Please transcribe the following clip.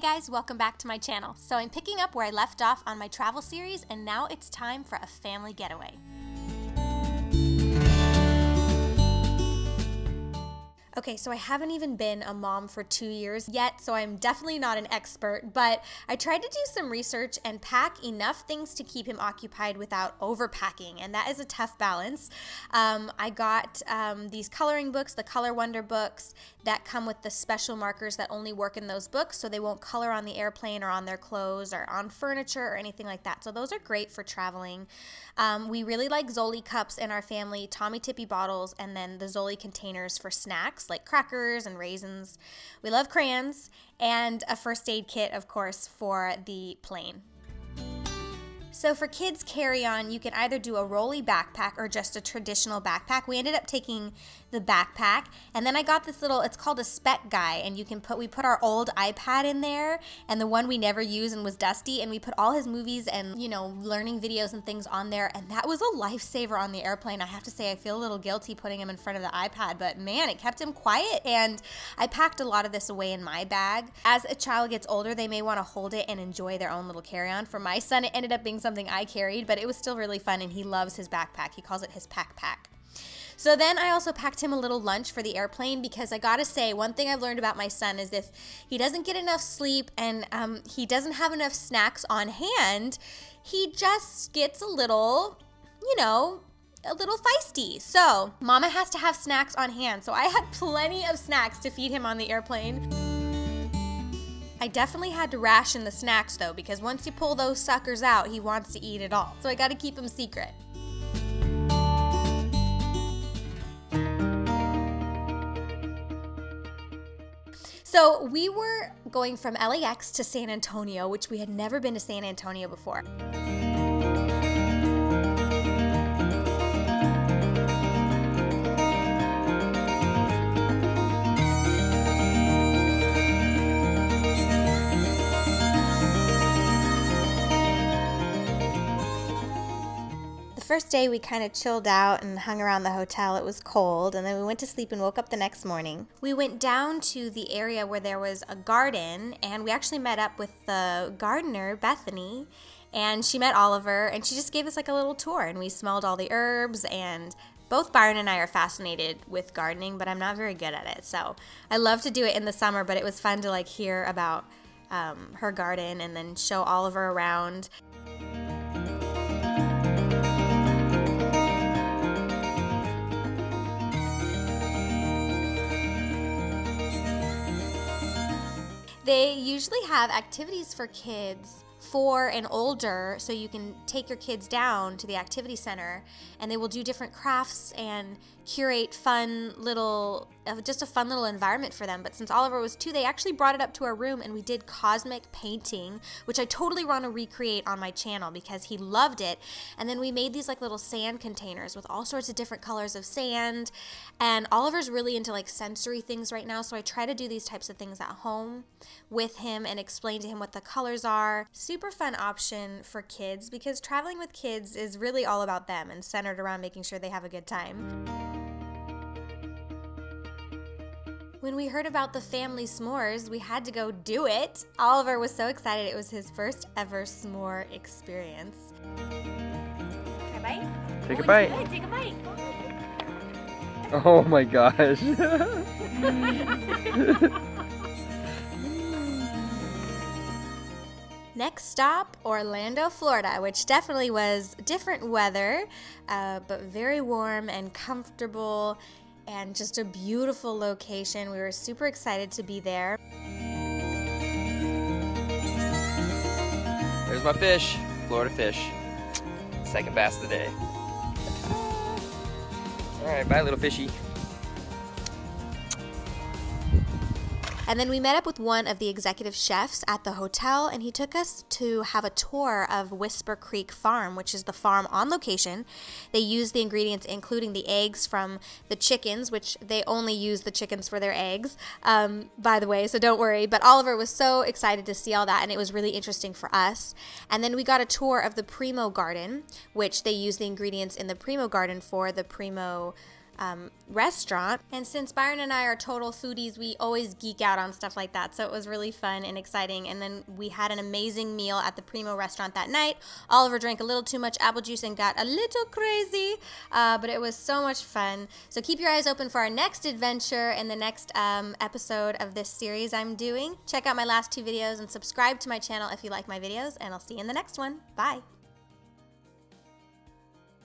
Hey guys, welcome back to my channel. So I'm picking up where I left off on my travel series, and now it's time for a family getaway. Okay, so I haven't even been a mom for 2 years yet, so I'm definitely not an expert, but I tried to do some research and pack enough things to keep him occupied without overpacking, and that is a tough balance. I got these coloring books, the Color Wonder books, that come with the special markers that only work in those books, so they won't color on the airplane or on their clothes or on furniture or anything like that. So those are great for traveling. We really like Zoli cups in our family, Tommy Tippy bottles, and then the Zoli containers for snacks like crackers and raisins. We love crayons and a first aid kit, of course, for the plane. So for kids carry-on, you can either do a rolly backpack or just a traditional backpack. We ended up taking the backpack, and then I got this little, it's called a spec guy, and we put our old iPad in there, and the one we never used and was dusty, and we put all his movies and, learning videos and things on there, and that was a lifesaver on the airplane. I have to say, I feel a little guilty putting him in front of the iPad, but man, it kept him quiet, and I packed a lot of this away in my bag. As a child gets older, they may want to hold it and enjoy their own little carry-on. For my son, it ended up being something I carried, but it was still really fun, and he loves his backpack. He calls it his pack. So then I also packed him a little lunch for the airplane, because I gotta say, one thing I've learned about my son is if he doesn't get enough sleep and he doesn't have enough snacks on hand, he just gets a little feisty. So mama has to have snacks on hand. So I had plenty of snacks to feed him on the airplane. I definitely had to ration the snacks though, because once you pull those suckers out, he wants to eat it all. So I gotta keep him secret. So we were going from LAX to San Antonio, which we had never been to San Antonio before. First day we kind of chilled out and hung around the hotel. It was cold, and then we went to sleep and woke up the next morning. We went down to the area where there was a garden, and we actually met up with the gardener, Bethany, and she met Oliver, and she just gave us like a little tour, and we smelled all the herbs. And both Byron and I are fascinated with gardening, but I'm not very good at it, so I love to do it in the summer, but it was fun to hear about her garden and then show Oliver around. They usually have activities for kids 4 and older, so you can take your kids down to the activity center, and they will do different crafts and curate just a fun little environment for them. But since Oliver was 2, they actually brought it up to our room, and we did cosmic painting, which I totally want to recreate on my channel because he loved it. And then we made these little sand containers with all sorts of different colors of sand, and Oliver's really into sensory things right now, so I try to do these types of things at home with him and explain to him what the colors are. Super fun option for kids, because traveling with kids is really all about them and centered around making sure they have a good time. When we heard about the family s'mores, we had to go do it. Oliver was so excited. It was his first ever s'more experience. Take a bite? Take a bite. Good. Take a bite. Oh my gosh. Next stop, Orlando, Florida, which definitely was different weather, but very warm and comfortable, and just a beautiful location. We were super excited to be there. There's my fish, Florida fish. Second bass of the day. All right, bye little fishy. And then we met up with one of the executive chefs at the hotel, and he took us to have a tour of Whisper Creek Farm, which is the farm on location. They use the ingredients, including the eggs from the chickens, which they only use the chickens for their eggs, by the way, so don't worry. But Oliver was so excited to see all that, and it was really interesting for us. And then we got a tour of the Primo Garden, which they use the ingredients in the Primo Garden for the Primo restaurant. And since Byron and I are total foodies, we always geek out on stuff like that. So it was really fun and exciting. And then we had an amazing meal at the Primo restaurant that night. Oliver drank a little too much apple juice and got a little crazy, but it was so much fun. So keep your eyes open for our next adventure and the next episode of this series I'm doing. Check out my last 2 videos and subscribe to my channel if you like my videos, and I'll see you in the next one. Bye.